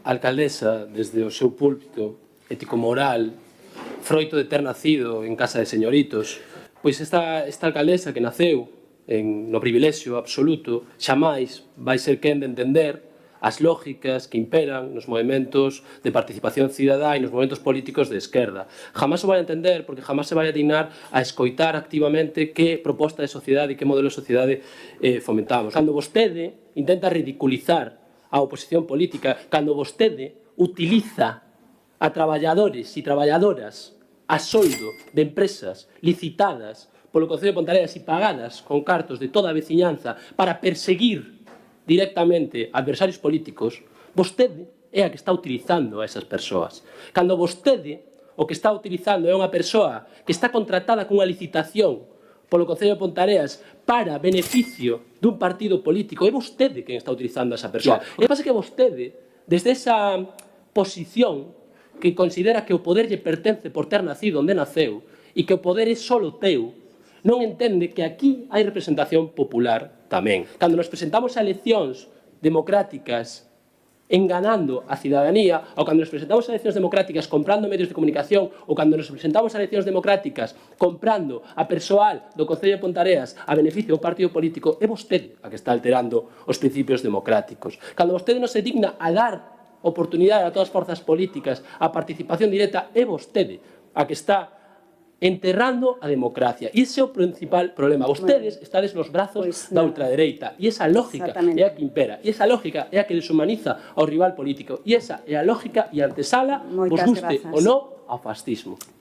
A alcaldesa, desde o seu púlpito ético-moral, froito de ter nacido en casa de señoritos, pois esta alcaldesa que naceu no privilexio absoluto xamais vai ser quen de entender as lógicas que imperan nos movementos de participación cidadá e nos movementos políticos de esquerda. Jamás o vai entender porque jamás se vai a dignar a escoitar activamente que proposta de sociedade e que modelo de sociedade fomentamos. Cando vostede intenta ridiculizar a oposición política, cando vostede utiliza a traballadores e traballadoras a soldo de empresas licitadas polo Concello de Ponteareas e pagadas con cartos de toda a veciñanza para perseguir directamente adversarios políticos, vostede é a que está utilizando a esas persoas. Cando vostede o que está utilizando é unha persoa que está contratada cunha licitación polo Concello de Ponteareas para beneficio dun partido político, é vostede quen está utilizando a esa persoa. E pasa que vostede, desde esa posición que considera que o poder lle pertence por ter nacido onde naceu e que o poder é solo teu, non entende que aquí hai representación popular tamén. Cando nos presentamos a eleccións democráticas enganando a cidadanía, ou cando nos presentamos a eleccións democráticas comprando medios de comunicación, ou cando nos presentamos a eleccións democráticas comprando a persoal do Concello de Ponteareas a beneficio do partido político, é vostede a que está alterando os principios democráticos. Cando vostede non se digna a dar oportunidade a todas as forzas políticas a participación directa, é vostede a que está enterrando a democracia. E ese é o principal problema. Vostedes estades nos brazos da ultradereita e esa lógica é a que impera. E esa lógica é a que deshumaniza ao rival político. E esa é a lógica e a antesala, vos guste ou non, ao fascismo.